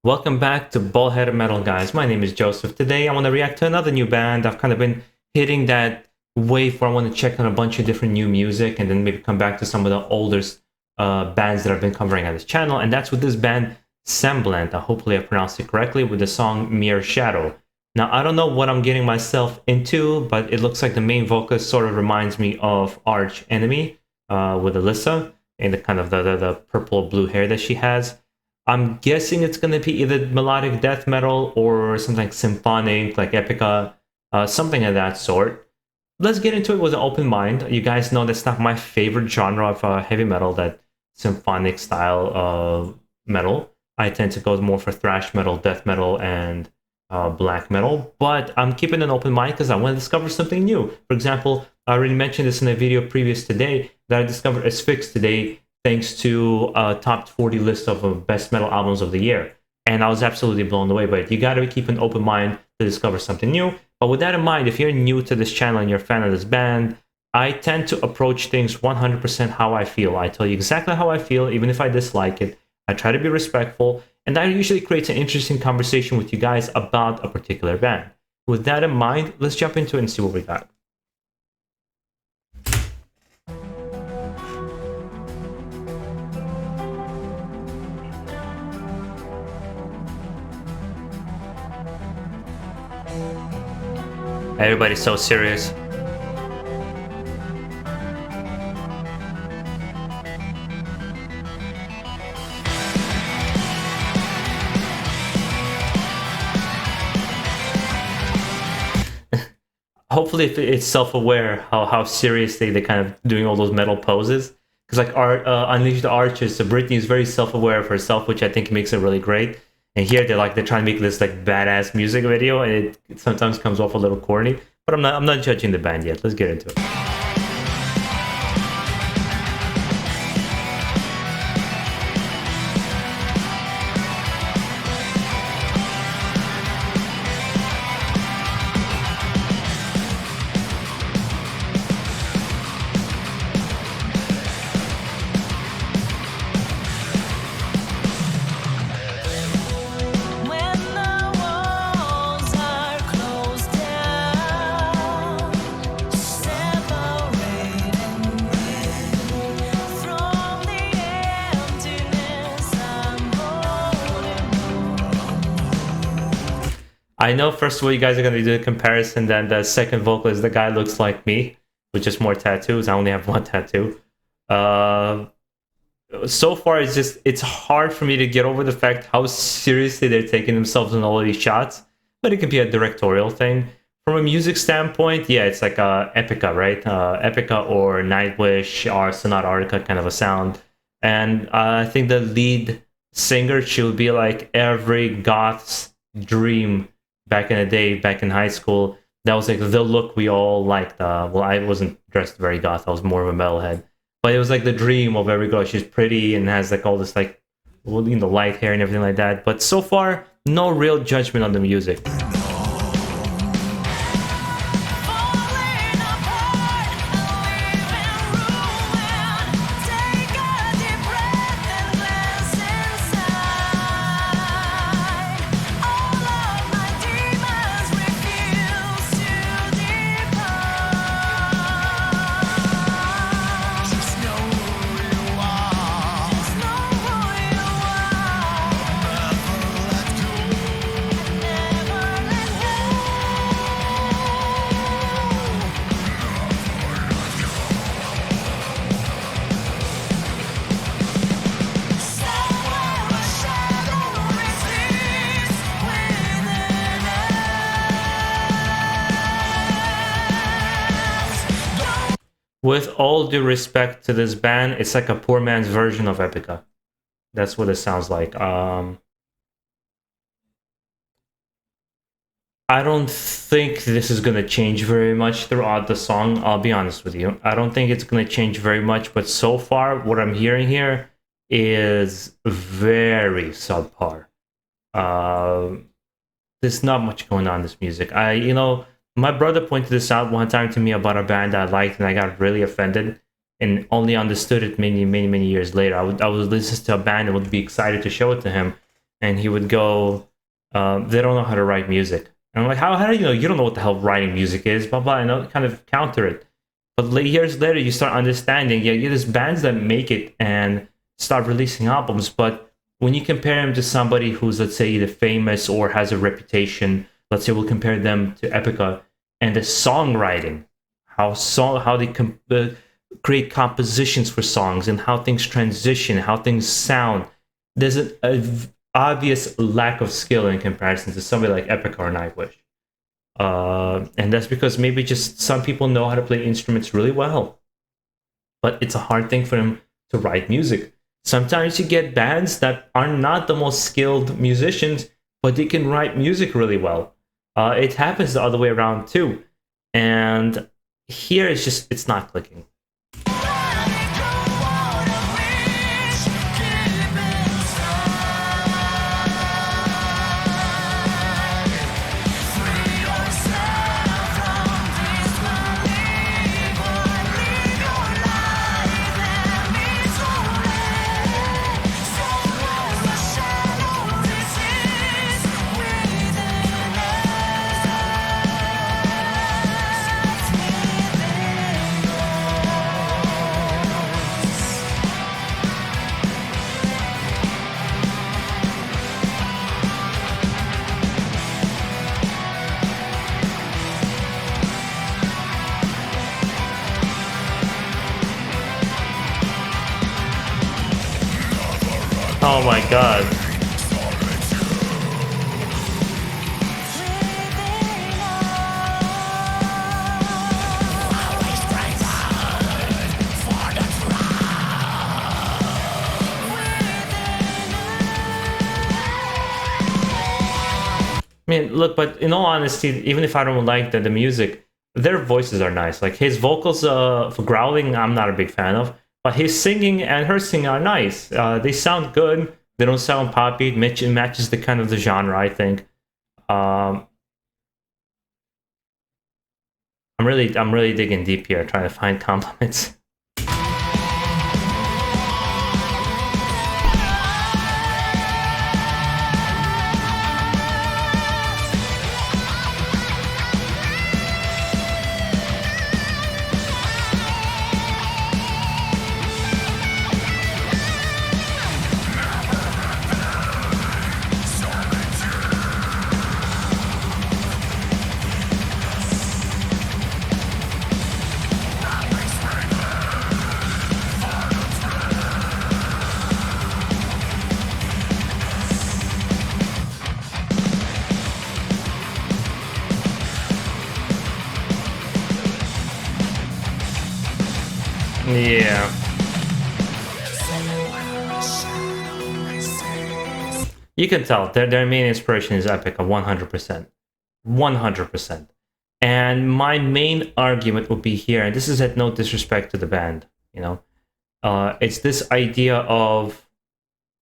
Welcome back to BaldHeaded Metal, guys. My name is Joseph. Today I want to react to another new band. I've kind of been hitting that wave where I want to check on a bunch of different new music and then maybe come back to some of the older bands that I've been covering on this channel. And that's with this band, SEMBLANT. Hopefully I pronounced it correctly, with the song Mere Shadow. Now, I don't know what I'm getting myself into, but it looks like the main vocalist sort of reminds me of Arch Enemy with Alyssa and the kind of the purple blue hair that she has. I'm guessing it's going to be either melodic death metal or something like symphonic, like epica, something of that sort. Let's get into it with an open mind. You guys know that's not my favorite genre of heavy metal, that symphonic style of metal. I tend to go more for thrash metal, death metal, and black metal. But I'm keeping an open mind because I want to discover something new. For example, I already mentioned this in a video previous today that I discovered Asphyx today, thanks to a top 40 list of best metal albums of the year. And I was absolutely blown away by it. You gotta keep an open mind to discover something new. But with that in mind, if you're new to this channel and you're a fan of this band, I tend to approach things 100% how I feel. I tell you exactly how I feel, even if I dislike it. I try to be respectful, and that usually creates an interesting conversation with you guys about a particular band. With that in mind, let's jump into it and see what we got. Everybody's so serious. Hopefully it's self-aware how serious they kind of doing all those metal poses. Because like Unleash the Arches, so Britney is very self-aware of herself, which I think makes it really great. And here they're trying to make this like badass music video, and it sometimes comes off a little corny. But I'm not judging the band yet. Let's get into it. I know first of all you guys are going to do the comparison, then the second vocal is the guy looks like me, with just more tattoos. I only have one tattoo. So far it's hard for me to get over the fact how seriously they're taking themselves in all of these shots, but it could be a directorial thing. From a music standpoint, yeah, it's like epica, right? Epica or Nightwish or Sonata Arctica kind of a sound. And I think the lead singer, she would be like every goth's dream back in the day, back in high school. That was like the look we all liked. Well, I wasn't dressed very goth. I was more of a metalhead. But it was like the dream of every girl. She's pretty and has like all this like, light hair and everything like that. But so far, no real judgment on the music. With all due respect to this band, it's like a poor man's version of Epica. That's what it sounds like. I don't think this is going to change very much throughout the song, I'll be honest with you. I don't think it's going to change very much, but so far, what I'm hearing here is very subpar. There's not much going on in this music. My brother pointed this out one time to me about a band I liked, and I got really offended and only understood it many years later. I would listen to a band and would be excited to show it to him. and he would go, "They don't know how to write music." And I'm like, "How do you know? You don't know what the hell writing music is?" Blah blah. And I'll kind of counter it. But years later, you start understanding. Yeah, there's bands that make it and start releasing albums, but when you compare him to somebody who's, let's say, either famous or has a reputation, let's say we'll compare them to Epica, and the songwriting, how they create compositions for songs and how things transition, how things sound. There's an obvious lack of skill in comparison to somebody like Epica or Nightwish. And that's because maybe just some people know how to play instruments really well, but it's a hard thing for them to write music. Sometimes you get bands that are not the most skilled musicians, but they can write music really well. It happens the other way around too. And here it's not clicking. Oh my god. I mean, look, but in all honesty, even if I don't like the music, their voices are nice. Like his vocals for growling, I'm not a big fan of. But his singing and her singing are nice. They sound good. They don't sound poppy. It matches the kind of the genre, I think. I'm really digging deep here, trying to find compliments. Yeah. You can tell their main inspiration is Epica 100%. 100%. And my main argument would be here, and this is at no disrespect to the band, you know, it's this idea of,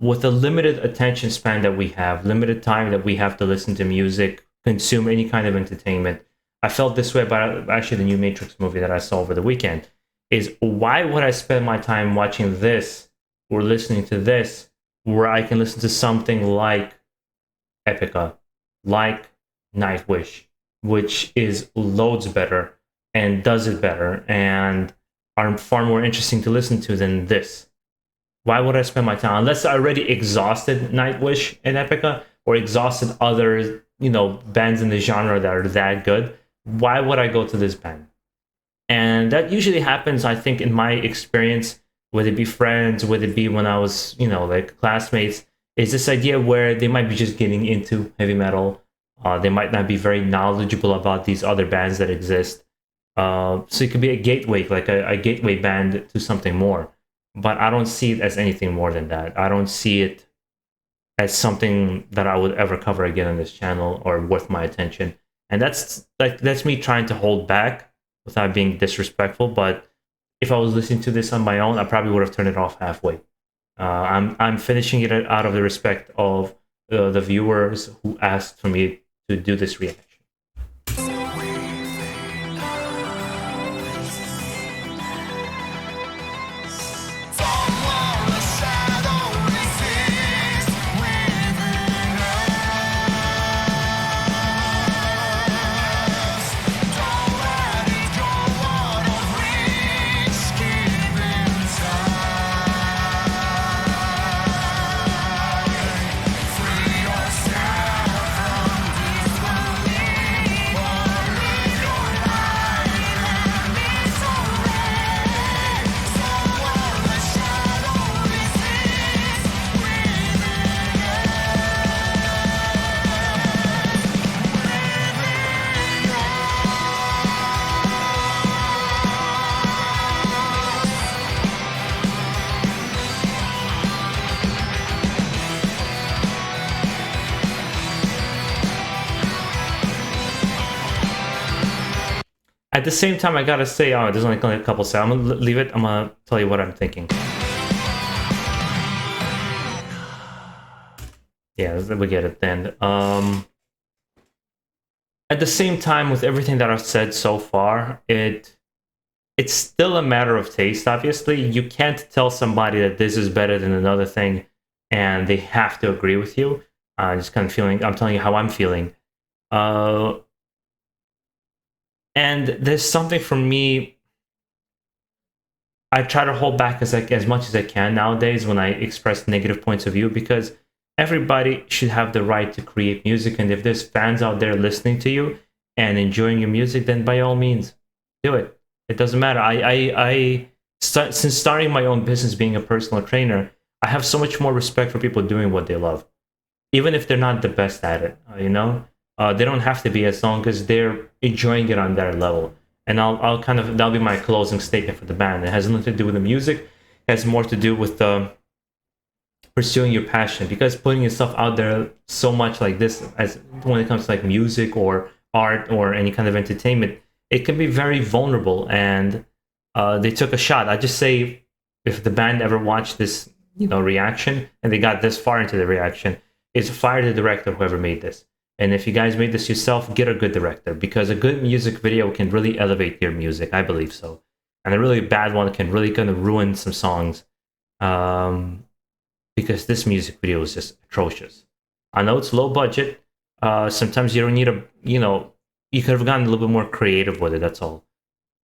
with the limited attention span that we have, limited time that we have to listen to music, consume any kind of entertainment. I felt this way about actually the new Matrix movie that I saw over the weekend. Is why would I spend my time watching this or listening to this where I can listen to something like Epica, like Nightwish, which is loads better and does it better and are far more interesting to listen to than this? Why would I spend my time, unless I already exhausted Nightwish and Epica or exhausted other, bands in the genre that are that good? Why would I go to this band? And that usually happens, I think, in my experience, whether it be friends, whether it be when I was, like classmates, is this idea where they might be just getting into heavy metal. They might not be very knowledgeable about these other bands that exist. So it could be a gateway, like a gateway band to something more. But I don't see it as anything more than that. I don't see it as something that I would ever cover again on this channel or worth my attention. And that's me trying to hold back without being disrespectful. But if I was listening to this on my own, I probably would have turned it off halfway. I'm finishing it out of the respect of the viewers who asked for me to do this reaction. At the same time, I gotta say, oh, there's only a couple seconds. I'm gonna leave it. I'm gonna tell you what I'm thinking. Yeah, we get it then. At the same time, with everything that I've said so far, it's still a matter of taste, obviously. You can't tell somebody that this is better than another thing and they have to agree with you. Just kind of feeling, I'm telling you how I'm feeling. And there's something for me, I try to hold back as much as I can nowadays when I express negative points of view, because everybody should have the right to create music. And if there's fans out there listening to you and enjoying your music, then by all means, do it. It doesn't matter. Since starting my own business, being a personal trainer, I have so much more respect for people doing what they love, even if they're not the best at it. They don't have to be, as long as they're enjoying it on their level. And I'll kind of, that'll be my closing statement for the band. It has nothing to do with the music. It has more to do with pursuing your passion, because putting yourself out there so much like this, as when it comes to like music or art or any kind of entertainment, it can be very vulnerable. And they took a shot. I just say, if the band ever watched this, reaction, and they got this far into the reaction, is fire the director, whoever made this. And if you guys made this yourself, get a good director, because a good music video can really elevate your music. I believe so. And a really bad one can really kind of ruin some songs. Because this music video is just atrocious. I know it's low budget. Sometimes you don't need you could have gotten a little bit more creative with it, that's all.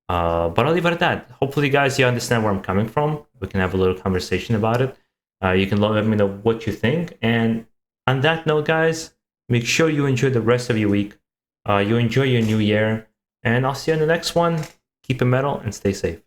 But I'll leave it at that. Hopefully, guys, you understand where I'm coming from. We can have a little conversation about it. You can let me know what you think. And on that note, guys, make sure you enjoy the rest of your week. You enjoy your new year. And I'll see you in the next one. Keep it metal and stay safe.